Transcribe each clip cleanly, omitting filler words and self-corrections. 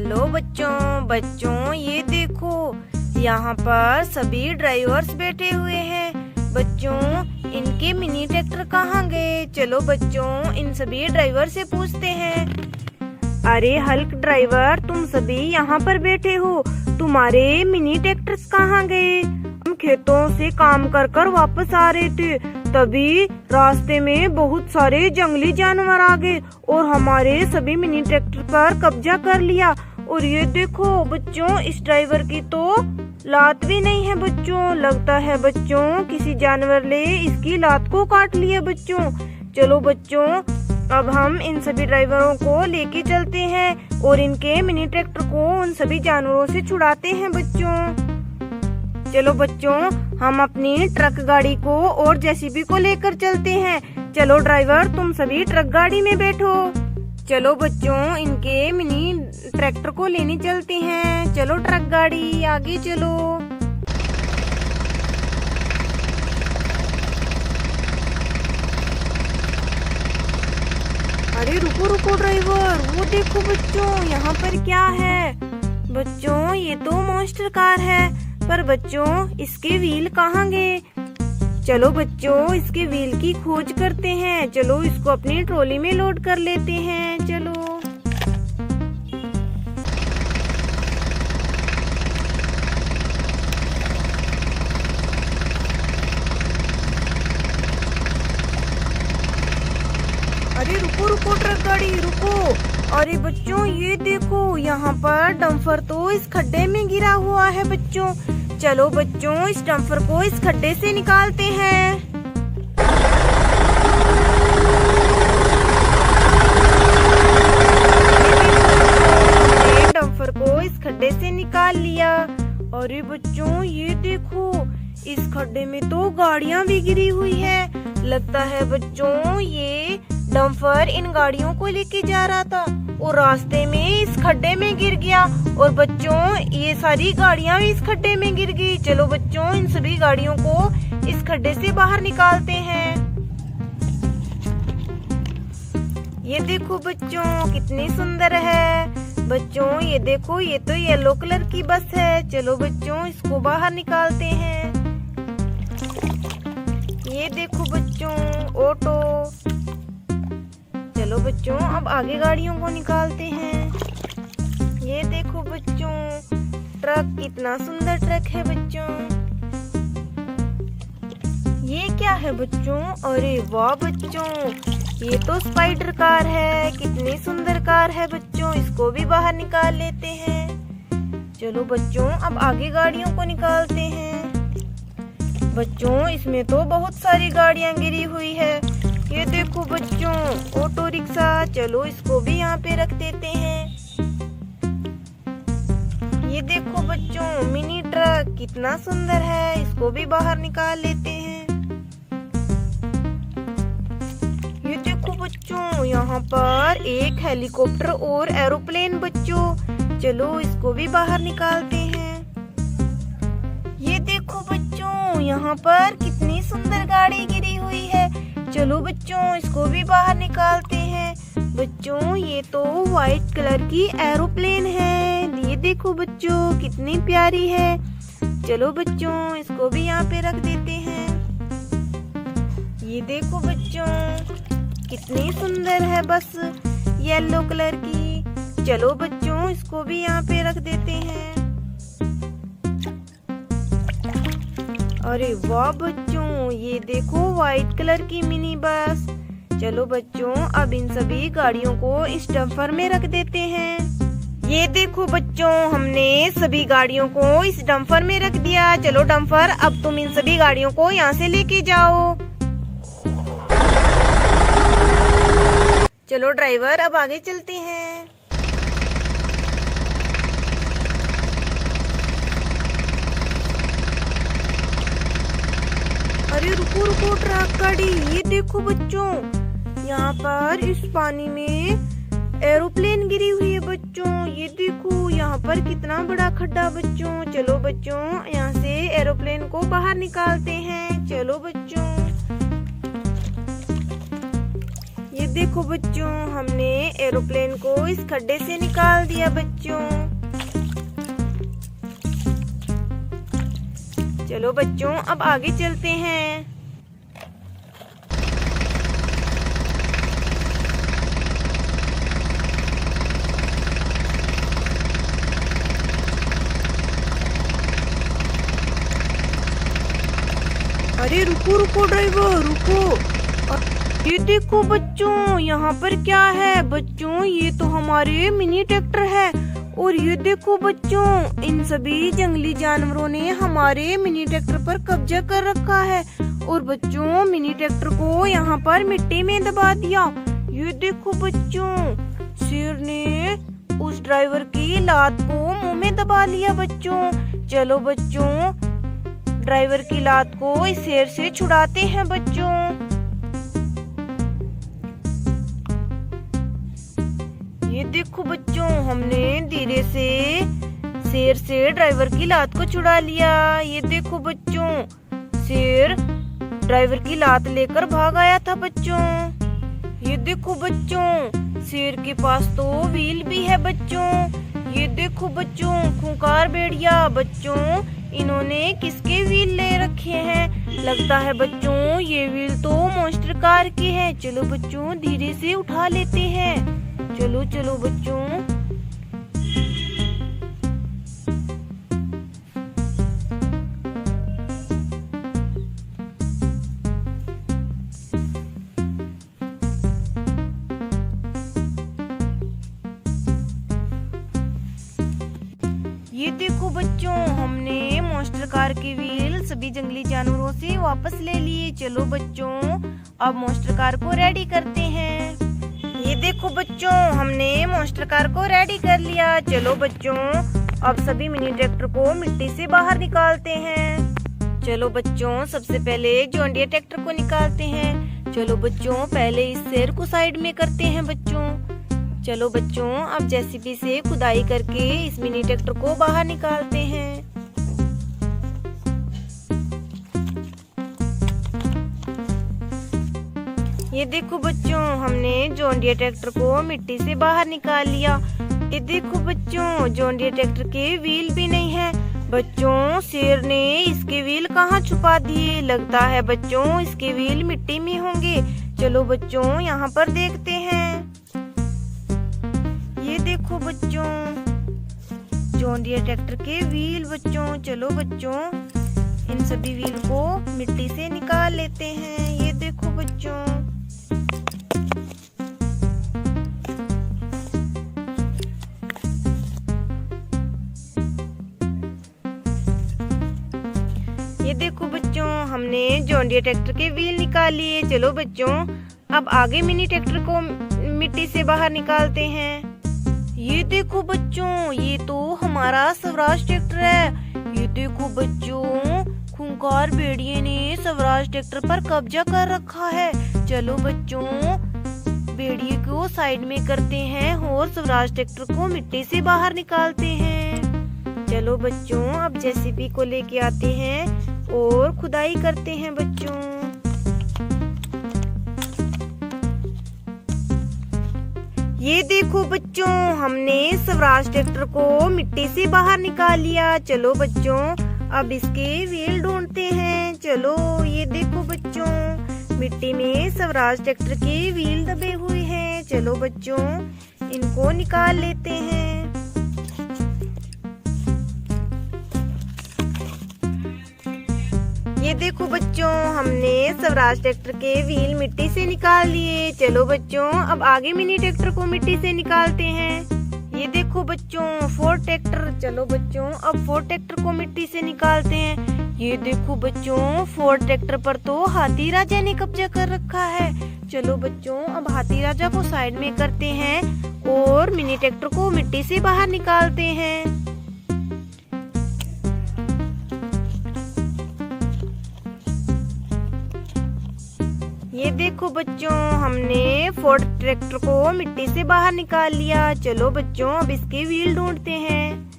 Hello बच्चों ये देखो, यहाँ पर सभी ड्राइवर्स बैठे हुए हैं। बच्चों, इनके मिनी ट्रैक्टर कहाँ गए? चलो बच्चों, इन सभी ड्राइवर से पूछते हैं। अरे हल्क ड्राइवर, तुम सभी यहाँ पर बैठे हो, तुम्हारे मिनी ट्रैक्टर्स कहाँ गए? हम खेतों से काम कर कर वापस आ रहे थे, तभी रास्ते में बहुत सारे जंगली जानवर आ गए और हमारे सभी मिनी ट्रैक्टर पर कब्जा कर लिया। और ये देखो बच्चों, इस ड्राइवर की तो लात भी नहीं है बच्चों। लगता है बच्चों किसी जानवर ने इसकी लात को काट लिया बच्चों। चलो बच्चों, अब हम इन सभी ड्राइवरों को लेके चलते हैं और इनके मिनी ट्रैक्टर को उन सभी जानवरों से छुड़ाते हैं बच्चों। चलो बच्चों, हम अपनी ट्रक गाड़ी को और जेसीबी को लेकर चलते हैं। चलो ड्राइवर, तुम सभी ट्रक गाड़ी में बैठो। चलो बच्चों, इनके मिनी ट्रैक्टर को लेने चलते हैं। चलो ट्रक गाड़ी, आगे चलो। अरे रुको रुको ड्राइवर, वो देखो बच्चों, यहाँ पर क्या है? बच्चों, ये तो मॉन्स्टर कार है, पर बच्चों इसके व्हील कहाँ गए? चलो बच्चों, इसके व्हील की खोज करते हैं। चलो इसको अपनी ट्रॉली में लोड कर लेते हैं। चलो अरे रुको रुको ट्रक गाड़ी, रुको। अरे बच्चों, ये देखो, यहाँ पर डंपर तो इस खड्डे में गिरा हुआ है बच्चों। चलो बच्चों, इस डंपर को इस खड्डे से निकालते हैं। डंपर को इस खड्डे से निकाल लिया। अरे बच्चों, ये देखो, इस खड्डे में तो गाड़ियाँ भी गिरी हुई है। लगता है बच्चों ये डंपर इन गाड़ियों को लेके जा रहा था और रास्ते में इस खड्डे में गिर गया और बच्चों ये सारी गाड़ियां भी इस खड्डे में गिर गई। चलो बच्चों, इन सभी गाड़ियों को इस खड्डे से बाहर निकालते हैं। ये देखो बच्चों, कितनी सुंदर है। बच्चों ये देखो, ये तो येलो कलर की बस है। चलो बच्चों, इसको बाहर निकालते हैं। ये देखो बच्चों, ऑटो। चलो बच्चों, अब आगे गाड़ियों को निकालते हैं। ये देखो बच्चों, ट्रक, कितना सुंदर ट्रक है बच्चों। ये क्या है बच्चों? अरे वाह बच्चों, ये तो स्पाइडर कार है। कितनी सुंदर कार है बच्चों, इसको भी बाहर निकाल लेते हैं। चलो बच्चों, अब आगे गाड़ियों को निकालते हैं। बच्चों, इसमें तो बहुत सारी गाड़ियां गिरी हुई है। ये देखो बच्चों, ऑटो रिक्शा। चलो इसको भी यहाँ पे रख देते हैं। ये देखो बच्चों, मिनी ट्रक, कितना सुंदर है, इसको भी बाहर निकाल लेते हैं। ये देखो बच्चों, यहाँ पर एक हेलीकॉप्टर और एरोप्लेन बच्चों। चलो इसको भी बाहर निकालते हैं। ये देखो बच्चों, यहाँ पर कितनी सुंदर गाड़ी गिरी हुई है। चलो बच्चों, इसको भी बाहर निकालते हैं। बच्चों, ये तो व्हाइट कलर की एरोप्लेन है। ये देखो बच्चों, कितनी प्यारी है। चलो बच्चों, इसको भी यहाँ पे रख देते हैं। ये देखो बच्चों, कितनी सुंदर है बस, येलो कलर की। चलो बच्चों, इसको भी यहाँ पे रख देते हैं। अरे वाह बच्चों, ये देखो व्हाइट कलर की मिनी बस। चलो बच्चों, अब इन सभी गाड़ियों को इस डंपर में रख देते हैं। ये देखो बच्चों, हमने सभी गाड़ियों को इस डंपर में रख दिया। चलो डंपर, अब तुम इन सभी गाड़ियों को यहाँ से लेके जाओ। चलो ड्राइवर, अब आगे चलते हैं। अरे रुको रुको ट्रक गाड़ी, ये देखो बच्चों, यहाँ पर इस पानी में एरोप्लेन गिरी हुई है बच्चों। ये देखो, यहाँ पर कितना बड़ा खड्डा बच्चों। चलो बच्चों, यहाँ से एरोप्लेन को बाहर निकालते हैं। चलो बच्चों, ये देखो बच्चों, हमने एरोप्लेन को इस खड्डे से निकाल दिया बच्चों। चलो बच्चों, अब आगे चलते हैं। अरे रुको रुको ड्राइवर, रुको। ये देखो बच्चों, यहाँ पर क्या है बच्चों, ये तो हमारे मिनी ट्रैक्टर है। और ये देखो बच्चों, इन सभी जंगली जानवरों ने हमारे मिनी ट्रैक्टर पर कब्जा कर रखा है। और बच्चों, मिनी ट्रैक्टर को यहाँ पर मिट्टी में दबा दिया। ये देखो बच्चों, शेर ने उस ड्राइवर की लात को मुंह में दबा लिया बच्चों। चलो बच्चों, ड्राइवर की लात को इस शेर से छुड़ाते हैं बच्चों। ये देखो बच्चों, हमने धीरे से शेर से ड्राइवर की लात को छुड़ा लिया। ये देखो बच्चों, शेर ड्राइवर की लात लेकर भाग आया था बच्चों। ये देखो बच्चों, शेर के पास तो व्हील भी है बच्चों। ये देखो बच्चों, खूंखार भेड़िया बच्चों, इन्होंने किसके व्हील ले रखे हैं? लगता है बच्चों ये व्हील तो मॉन्स्टर कार की है। चलो बच्चों, धीरे से उठा लेते हैं। चलो चलो बच्चों। ये देखो बच्चों, हमने मॉन्स्टर कार के व्हील सभी जंगली जानवरों से वापस ले लिए। चलो बच्चों, अब मॉन्स्टर कार को रेडी करते हैं। ये देखो बच्चों, हमने मॉन्स्टर कार को रेडी कर लिया। चलो बच्चों, अब सभी मिनी ट्रैक्टर को मिट्टी से बाहर निकालते हैं। चलो बच्चों, सबसे पहले जॉन डियर ट्रैक्टर को निकालते हैं। चलो बच्चों, पहले इस शेर को साइड में करते हैं बच्चों। चलो बच्चों, अब जेसीबी से खुदाई करके इस मिनी ट्रैक्टर को बाहर निकालते हैं। ये देखो बच्चों, हमने जॉन डियर ट्रैक्टर को मिट्टी से बाहर निकाल लिया। ये देखो बच्चों, जॉन डियर ट्रैक्टर के व्हील भी नहीं है बच्चों। शेर ने इसके व्हील कहाँ छुपा दिए? लगता है बच्चों इसके व्हील मिट्टी में होंगे। चलो बच्चों, यहाँ पर देखते हैं। ये देखो बच्चों, जॉन डियर ट्रैक्टर के व्हील बच्चों। चलो बच्चों, इन सभी व्हील को मिट्टी से निकाल लेते हैं। ये देखो बच्चों, ये देखो बच्चों, हमने जॉन डियर ट्रैक्टर के व्हील निकाल लिए। चलो बच्चों, अब आगे मिनी ट्रैक्टर को मिट्टी से बाहर निकालते हैं। ये देखो बच्चों, ये तो हमारा स्वराज ट्रैक्टर है। ये देखो बच्चों, खूंखार भेड़िए ने स्वराज ट्रैक्टर पर कब्जा कर रखा है। चलो बच्चों, भेड़िए को साइड में करते हैं और स्वराज ट्रैक्टर को मिट्टी से बाहर निकालते हैं। चलो बच्चों, अब जेसीबी को लेके आते हैं और खुदाई करते हैं बच्चों। ये देखो बच्चों, हमने स्वराज ट्रैक्टर को मिट्टी से बाहर निकाल लिया। चलो बच्चों, अब इसके व्हील ढूंढते हैं। चलो, ये देखो बच्चों, मिट्टी में स्वराज ट्रैक्टर के व्हील दबे हुए हैं। चलो बच्चों, इनको निकाल लेते हैं। ये देखो बच्चों, हमने स्वराज ट्रैक्टर के व्हील मिट्टी से निकाल लिए। चलो बच्चों, अब आगे मिनी ट्रैक्टर को मिट्टी से निकालते हैं। ये देखो बच्चों, फोर्ड ट्रैक्टर। चलो बच्चों, अब फोर्ड ट्रैक्टर को मिट्टी से निकालते हैं। ये देखो बच्चों, फोर्ड ट्रैक्टर पर तो हाथी राजा ने कब्जा कर रखा है। चलो बच्चों, अब हाथी राजा को साइड में करते हैं और मिनी ट्रैक्टर को मिट्टी से बाहर निकालते हैं। ये देखो बच्चों, हमने फोर्ड ट्रैक्टर को मिट्टी से बाहर निकाल लिया। चलो बच्चों, अब इसके व्हील ढूंढते हैं।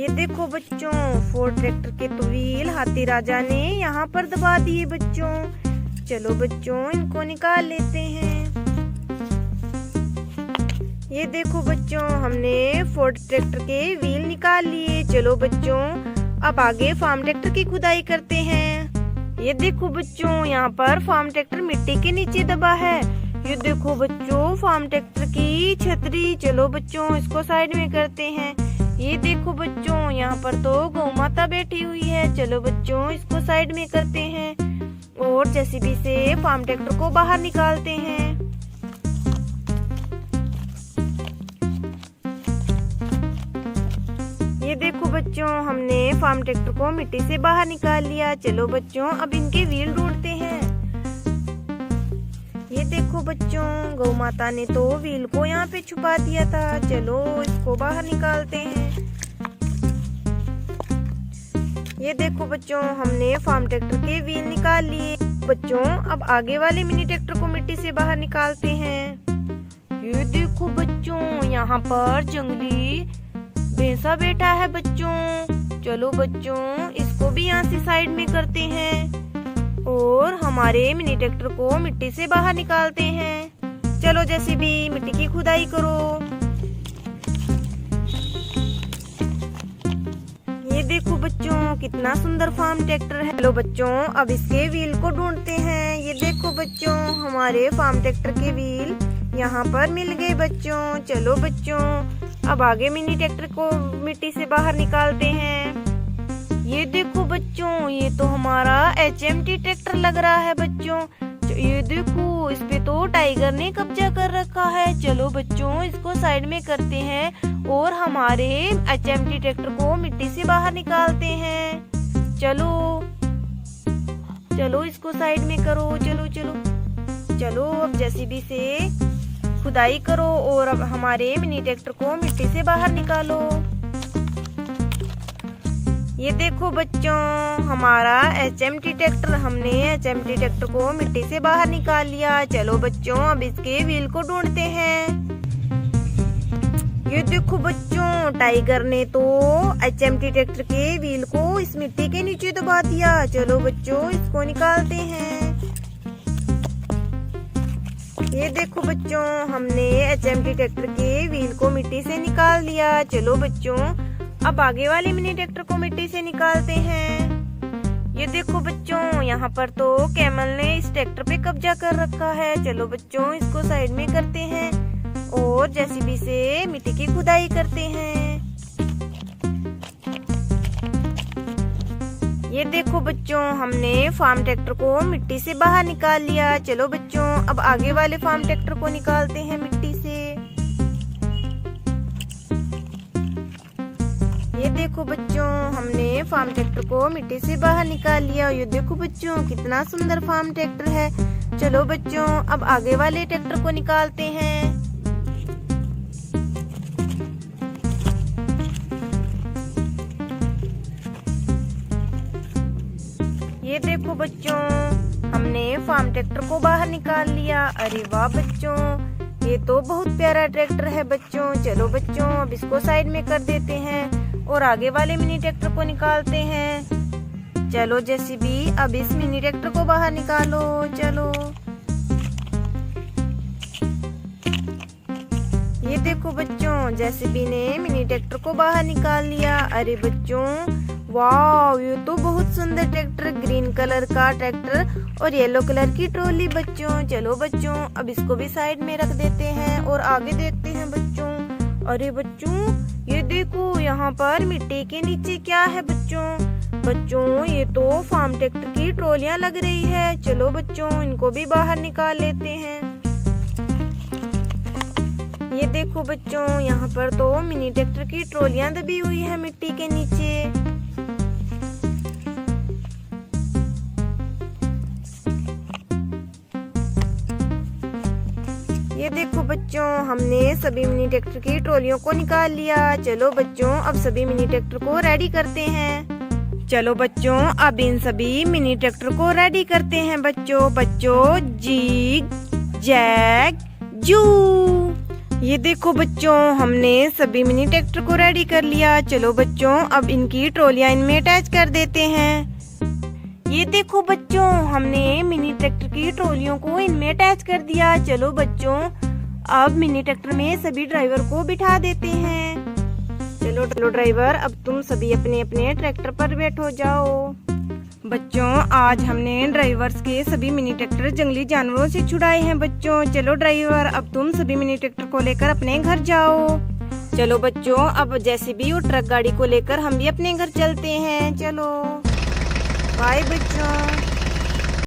ये देखो बच्चों, फोर्ड ट्रैक्टर के तो व्हील हाथी राजा ने यहाँ पर दबा दिए बच्चों। चलो बच्चों इनको निकाल लेते हैं। ये देखो बच्चों, हमने फोर्ड ट्रैक्टर के व्हील निकाल लिए। चलो बच्चों अब आगे फार्म ट्रैक्टर की खुदाई करते हैं। ये देखो बच्चों, यहाँ पर फार्म ट्रैक्टर मिट्टी के नीचे दबा है। ये देखो बच्चों, फार्म ट्रैक्टर की छतरी। चलो बच्चों इसको साइड में करते हैं। ये देखो बच्चों, यहाँ पर तो गौ माता बैठी हुई है। चलो बच्चों इसको साइड में करते हैं और जेसीबी से फार्म ट्रैक्टर को बाहर निकालते हैं। ये देखो बच्चों, हमने फार्म ट्रैक्टर को मिट्टी से बाहर निकाल लिया। चलो बच्चों अब इनके व्हील ढूंढते हैं। ये देखो बच्चों, गौ माता ने तो व्हील को यहाँ पे छुपा दिया था। चलो इसको बाहर निकालते हैं। ये देखो बच्चों, हमने फार्म ट्रैक्टर के व्हील निकाल लिए। बच्चों अब आगे वाले मिनी ट्रैक्टर को मिट्टी से बाहर निकालते हैं। ये देखो बच्चों, यहाँ पर जंगली भैंसा बैठा है बच्चों। चलो बच्चों इसको भी यहाँ से साइड में करते हैं और हमारे मिनी ट्रैक्टर को मिट्टी से बाहर निकालते हैं। चलो जेसीबी मिट्टी की खुदाई करो। ये देखो बच्चों, कितना सुंदर फार्म ट्रैक्टर है। चलो बच्चों अब इसके व्हील को ढूंढते हैं। ये देखो बच्चों, हमारे फार्म ट्रैक्टर के व्हील यहाँ पर मिल गए बच्चों। चलो बच्चों अब आगे मिनी ट्रैक्टर को मिट्टी से बाहर निकालते हैं। ये देखो बच्चों, ये तो हमारा HMT ट्रैक्टर लग रहा है बच्चों। ये देखो, इस पे तो टाइगर ने कब्जा कर रखा है। चलो बच्चों इसको साइड में करते हैं और हमारे HMT ट्रैक्टर को मिट्टी से बाहर निकालते हैं। चलो चलो इसको साइड में करो। चलो चलो चलो अब जेसीबी से खुदाई करो और अब हमारे मिनी ट्रैक्टर को मिट्टी से बाहर निकालो। ये देखो बच्चों, हमारा HMT ट्रैक्टर, हमने HMT ट्रैक्टर को मिट्टी से बाहर निकाल लिया। चलो बच्चों अब इसके व्हील को ढूंढते हैं। ये देखो बच्चों, टाइगर ने तो HMT ट्रैक्टर के व्हील को इस मिट्टी के नीचे दबा दिया। चलो बच्चों इसको निकालते हैं। ये देखो बच्चों, हमने HMT ट्रैक्टर के व्हील को मिट्टी से निकाल लिया। चलो बच्चों अब आगे वाले मिनी ट्रैक्टर को मिट्टी से निकालते हैं। ये देखो बच्चों, यहाँ पर तो कैमल ने इस ट्रैक्टर पे कब्जा कर रखा है। चलो बच्चों इसको साइड में करते हैं और जेसीबी से मिट्टी की खुदाई करते हैं। ये देखो बच्चों, हमने फार्म ट्रैक्टर को मिट्टी से बाहर निकाल लिया। चलो बच्चों अब आगे वाले फार्म ट्रैक्टर को निकालते हैं मिट्टी से। ये देखो बच्चों, हमने फार्म ट्रैक्टर को मिट्टी से बाहर निकाल लिया। ये देखो बच्चों, कितना सुंदर फार्म ट्रैक्टर है। चलो बच्चों अब आगे वाले ट्रैक्टर को निकालते हैं। ये देखो बच्चों, हमने फार्म ट्रैक्टर को बाहर निकाल लिया। अरे वाह बच्चों, ये तो बहुत प्यारा ट्रैक्टर है बच्चों। चलो बच्चों अब इसको साइड में कर देते हैं और आगे वाले मिनी ट्रैक्टर को निकालते हैं। चलो जेसीबी अब इस मिनी ट्रैक्टर को बाहर निकालो। चलो ये देखो बच्चों, जेसीबी ने मिनी ट्रैक्टर को बाहर निकाल लिया। अरे बच्चों वाह, ये तो बहुत सुंदर ट्रैक्टर, ग्रीन कलर का ट्रैक्टर और येलो कलर की ट्रॉली बच्चों। चलो बच्चों अब इसको भी साइड में रख देते हैं और आगे देखते हैं बच्चों। अरे बच्चों ये देखो, यहाँ पर मिट्टी के नीचे क्या है बच्चों। बच्चों ये तो फार्म ट्रैक्टर की ट्रॉलियाँ लग रही है। चलो बच्चों इनको भी बाहर निकाल लेते हैं। ये देखो बच्चों, यहाँ पर तो मिनी ट्रैक्टर की ट्रॉलियाँ दबी हुई है मिट्टी के नीचे। ये देखो बच्चों, हमने सभी मिनी ट्रैक्टर की ट्रॉलियों को निकाल लिया। चलो बच्चों अब सभी मिनी ट्रैक्टर को रेडी करते हैं। चलो बच्चों अब इन सभी मिनी ट्रैक्टर को रेडी करते हैं बच्चों। बच्चों जिग जैग जू। ये देखो बच्चों, हमने सभी मिनी ट्रैक्टर को रेडी कर लिया। चलो बच्चों, अब इनकी ट्रॉलियां इनमें अटैच कर देते हैं। ये देखो बच्चों, हमने मिनी ट्रैक्टर की ट्रॉलियों को इनमें अटैच कर दिया। चलो बच्चों, अब मिनी ट्रैक्टर में सभी ड्राइवर को बिठा देते हैं। चलो ड्राइवर, अब तुम सभी अपने अपने ट्रैक्टर पर बैठो जाओ। बच्चों, आज हमने ड्राइवर्स के सभी मिनी ट्रैक्टर जंगली जानवरों से छुड़ाए हैं। बच्चों, चलो ड्राइवर, अब तुम सभी मिनी ट्रैक्टर को लेकर अपने घर जाओ। चलो बच्चों, अब जैसे भी वो ट्रक गाड़ी को लेकर हम भी अपने घर चलते हैं। चलो बाय बच्चों।